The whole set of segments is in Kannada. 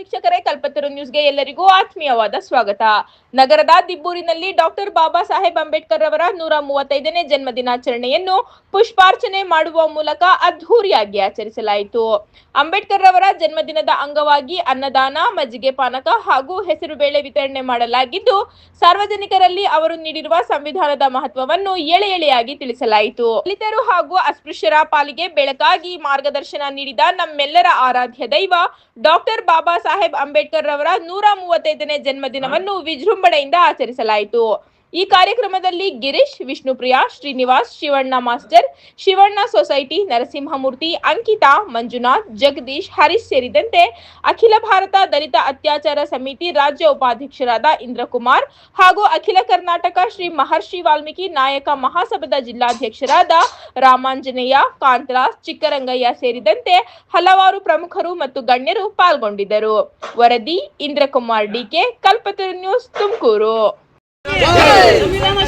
ವೀಕ್ಷಕರೇ, ಕಲ್ಪತರು ನ್ಯೂಸ್ಗೆ ಎಲ್ಲರಿಗೂ ಆತ್ಮೀಯವಾದ ಸ್ವಾಗತ. ನಗರದ ದಿಬ್ಬೂರಿನಲ್ಲಿ ಡಾಕ್ಟರ್ ಬಾಬಾ ಸಾಹೇಬ್ ಅಂಬೇಡ್ಕರ್ ಅವರ 135ನೇ ಜನ್ಮದಿನಾಚರಣೆಯನ್ನು ಪುಷ್ಪಾರ್ಚನೆ ಮಾಡುವ ಮೂಲಕ ಅದ್ಧೂರಿಯಾಗಿ ಆಚರಿಸಲಾಯಿತು. ಅಂಬೇಡ್ಕರ್ ಅವರ ಜನ್ಮದಿನದ ಅಂಗವಾಗಿ ಅನ್ನದಾನ, ಮಜ್ಜಿಗೆ ಪಾನಕ ಹಾಗೂ ಹೆಸರುಬೇಳೆ ವಿತರಣೆ ಮಾಡಲಾಗಿದ್ದು, ಸಾರ್ವಜನಿಕರಲ್ಲಿ ಅವರು ನೀಡಿರುವ ಸಂವಿಧಾನದ ಮಹತ್ವವನ್ನು ಎಳೆ ಎಳೆಯಾಗಿ ತಿಳಿಸಲಾಯಿತು. ದಲಿತರು ಹಾಗೂ ಅಸ್ಪೃಶ್ಯರ ಪಾಲಿಗೆ ಬೆಳಕಾಗಿ ಮಾರ್ಗದರ್ಶನ ನೀಡಿದ ನಮ್ಮೆಲ್ಲರ ಆರಾಧ್ಯ ದೈವ ಡಾಕ್ಟರ್ ಬಾಬಾ ಸಾಹೇಬ್ ಅಂಬೇಡ್ಕರ್ ಅವರ 135ನೇ ಜನ್ಮದಿನವನ್ನು ವಿಜೃಂಭಣೆಯಿಂದ ಆಚರಿಸಲಾಯಿತು. ಈ ಕಾರ್ಯಕ್ರಮದಲ್ಲಿ ಗಿರೀಶ್, ವಿಷ್ಣುಪ್ರಿಯಾ, ಶ್ರೀನಿವಾಸ್, ಶಿವಣ್ಣ ಮಾಸ್ಟರ್, ಶಿವಣ್ಣ ಸೊಸೈಟಿ, ನರಸಿಂಹಮೂರ್ತಿ, ಅಂಕಿತಾ, ಮಂಜುನಾಥ್, ಜಗದೀಶ್, ಹರೀಶ್ ಸೇರಿದಂತೆ ಅಖಿಲ ಭಾರತ ದಲಿತ ಅತ್ಯಾಚಾರ ಸಮಿತಿ ರಾಜ್ಯ ಉಪಾಧ್ಯಕ್ಷರಾದ ಇಂದ್ರಕುಮಾರ್ ಹಾಗೂ ಅಖಿಲ ಕರ್ನಾಟಕ ಶ್ರೀ ಮಹರ್ಷಿ ವಾಲ್ಮೀಕಿ ನಾಯಕ ಮಹಾಸಭಾದ ಜಿಲ್ಲಾಧ್ಯಕ್ಷರಾದ ರಾಮಾಂಜನೇಯ, ಕಾಂತರಾಜ್, ಚಿಕ್ಕರಂಗಯ್ಯ ಸೇರಿದಂತೆ ಹಲವಾರು ಪ್ರಮುಖರು ಮತ್ತು ಗಣ್ಯರು ಪಾಲ್ಗೊಂಡಿದ್ದರು. ವರದಿ ಇಂದ್ರಕುಮಾರ್ ಡಿಕೆ, ಕಲ್ಪತರು ನ್ಯೂಸ್, ತುಮಕೂರು. ಸಂವಿಧಾನ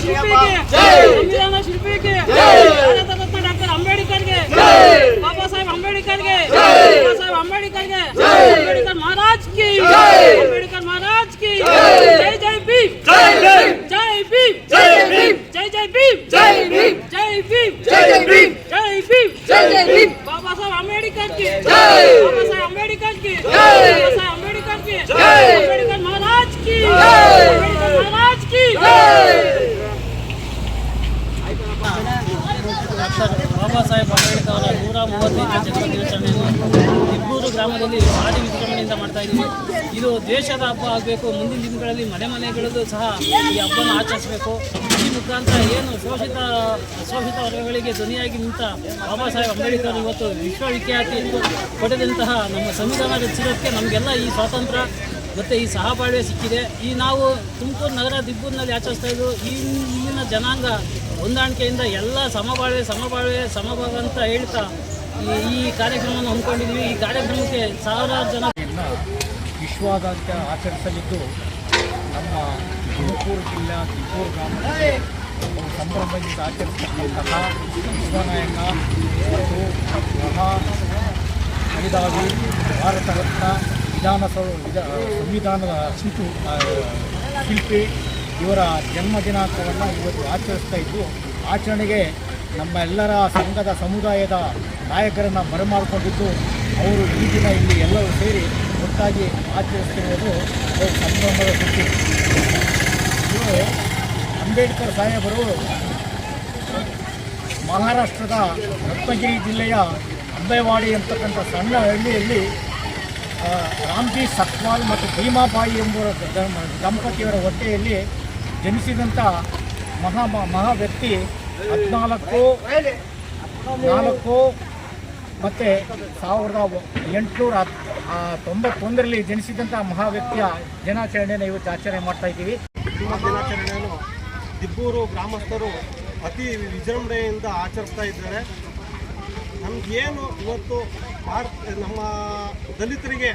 ಶಿಲ್ಪಿಗೆ ಭಾರತ ರತ್ನ ಡಾಕ್ಟರ್ ಅಂಬೇಡ್ಕರ್ಗೆ, ಬಾಬಾ ಸಾಹೇಬ್ ಅಂಬೇಡ್ಕರ್ಗೆ, ಬಾಬಾ ಸಾಹೇಬ್ ಅಂಬೇಡ್ಕರ್ಗೆ, ಅಂಬೇಡ್ಕರ್ ಮಹಾರಾಜ್ ಕಿ, ಅಂಬೇಡ್ಕರ್ ಮಹಾರಾಜ್ ಕಿ, ಜೈ ಜೈ ಭೀಮ್, ಜೈ ಭೀಮ್, ಜೈ ಭೀಮ್, ಜೈ ಜೈ ಭೀಮ್, ಜೈ ಭೀಮ್, ಜೈ ಭೀಮ್, ಜೈ ಭೀಮ್, ಜೈ ಭೀಮ್, ಜೈ ಭೀಮ್, ಬಾಬಾ ಸಾಹೇಬ್ ಅಂಬೇಡ್ಕರ್ ಕಿ, ಬಾಬಾ ಸಾಹೇಬ್ ಅಂಬೇಡ್ಕರ್ ಕಿ, ಬಾಬಾ ಸಾಹೇಬ್ ಅಂಬೇಡ್ಕರ್ ಕಿ, ಅಂಬೇಡ್ಕರ್ ಮಹಾರಾಜ್ ಕಿ, ಅಂಬೇಡ್ಕರ್ ಮಹಾರಾಜ್ ಕಿ. ಡಾಕ್ಟರ್ ಬಾಬಾ ಸಾಹೇಬ್ ಅಂಬೇಡ್ಕರ್ ಅವರ 135ನೇ ಜನ್ಮದಿನಾಚರಣೆಯನ್ನು ದಿಬ್ಬೂರು ಗ್ರಾಮದಲ್ಲಿ ಭಾರಿ ವಿಜೃಂಭಣೆಯಿಂದ ಮಾಡ್ತಾ ಇದ್ದೀವಿ. ಇದು ದೇಶದ ಹಬ್ಬ ಆಗಬೇಕು. ಮುಂದಿನ ದಿನಗಳಲ್ಲಿ ಮನೆಗಳಲ್ಲೂ ಸಹ ಈ ಹಬ್ಬವನ್ನು ಆಚರಿಸಬೇಕು. ಈ ಮುಖಾಂತರ ಏನು ಅಶೋಷಿತ ವರ್ಗಗಳಿಗೆ ಧ್ವನಿಯಾಗಿ ನಿಂತ ಬಾಬಾ ಸಾಹೇಬ್ ಅಂಬೇಡ್ಕರ್ ಇವತ್ತು ವಿಶ್ವವಿಖ್ಯಾತಿ ಪಡೆದಂತಹ ನಮ್ಮ ಸಂವಿಧಾನ ರಚಿಸಿರೋದಕ್ಕೆ ನಮಗೆಲ್ಲ ಈ ಸ್ವಾತಂತ್ರ್ಯ ಮತ್ತು ಈ ಸಹಬಾಳ್ವೆ ಸಿಕ್ಕಿದೆ. ಈ ನಾವು ತುಮಕೂರು ನಗರ ದಿಬ್ಬೂರಿನಲ್ಲಿ ಆಚರಿಸ್ತಾ ಇದ್ದು ಇಲ್ಲಿನ ಜನಾಂಗ ಹೊಂದಾಣಿಕೆಯಿಂದ ಎಲ್ಲ ಸಮಭಾಗ ಅಂತ ಹೇಳ್ತಾ ಈ ಕಾರ್ಯಕ್ರಮವನ್ನು ಹಮ್ಮಿಕೊಂಡಿದ್ದೀವಿ. ಈ ಕಾರ್ಯಕ್ರಮಕ್ಕೆ ಸಾವಿರಾರು ಜನ ವಿಶ್ವಾದ್ಯಂತ ಆಚರಿಸಲಿದ್ದು ನಮ್ಮ ತುಮಕೂರು ಜಿಲ್ಲೆಯ ದಿಬ್ಬೂರು ಗ್ರಾಮದಲ್ಲಿ ಸಂಭ್ರಮದಿಂದ ಆಚರಿಸತಕ್ಕಂತಹ ಶಿವನಾಯಕ ಮತ್ತು ಮಹಾ ಮೇಧಾವಿ ಭಾರತ ರತ್ನ ಸಂವಿಧಾನದ ಶಿಲ್ಪಿ ಇವರ ಜನ್ಮ ದಿನಾಂಕವನ್ನು ಇವತ್ತು ಆಚರಿಸ್ತಾ ಇದ್ದು, ಆಚರಣೆಗೆ ನಮ್ಮ ಎಲ್ಲರ ಸಂಘದ ಸಮುದಾಯದ ನಾಯಕರನ್ನು ಬರಮಾಡಿಕೊಂಡಿದ್ದು ಅವರು ಈ ದಿನ ಇಲ್ಲಿ ಎಲ್ಲರೂ ಸೇರಿ ಒಟ್ಟಾಗಿ ಆಚರಿಸ್ತಿರುವುದು ಸಂಭ್ರಮದ ಸುದ್ದಿ. ಇವರು ಅಂಬೇಡ್ಕರ್ ಸಾಹೇಬರು ಮಹಾರಾಷ್ಟ್ರದ ರತ್ನಗಿರಿ ಜಿಲ್ಲೆಯ ಅಂಬೇವಾಡಿ ಅಂತಕ್ಕಂಥ ಸಣ್ಣ ಹಳ್ಳಿಯಲ್ಲಿ ರಾಮ್ಜಿ ಸಕ್ವಾಲ್ ಮತ್ತು ಭೀಮಾಬಾಯಿ ಎಂಬುವ ದಂಪತಿಯವರ ಹೊಟ್ಟೆಯಲ್ಲಿ ಜನಿಸಿದಂಥ ಮಹಾ ವ್ಯಕ್ತಿ 14 ಮತ್ತು 1891ರಲ್ಲಿ ಜನಿಸಿದಂಥ ಮಹಾ ವ್ಯಕ್ತಿಯ ದಿನಾಚರಣೆಯನ್ನು ಇವತ್ತು ಆಚರಣೆ ಮಾಡ್ತಾ ಇದ್ದೀವಿ. ದಿನಾಚರಣೆಯನ್ನು ದಿಬ್ಬೂರು ಗ್ರಾಮಸ್ಥರು ಅತಿ ವಿಜೃಂಭಣೆಯಿಂದ ಆಚರಿಸ್ತಾ ಇದ್ದಾರೆ. ನಮಗೇನು ಇವತ್ತು ನಮ್ಮ ದಲಿತರಿಗೆ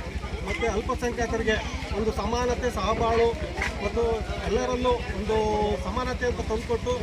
ಮತ್ತು ಅಲ್ಪಸಂಖ್ಯಾತರಿಗೆ ಒಂದು ಸಮಾನತೆ, ಸಹಬಾಳು ಮತ್ತು ಎಲ್ಲರಲ್ಲೂ ಒಂದು ಸಮಾನತೆ ಅಂತ ತಂದುಕೊಟ್ಟು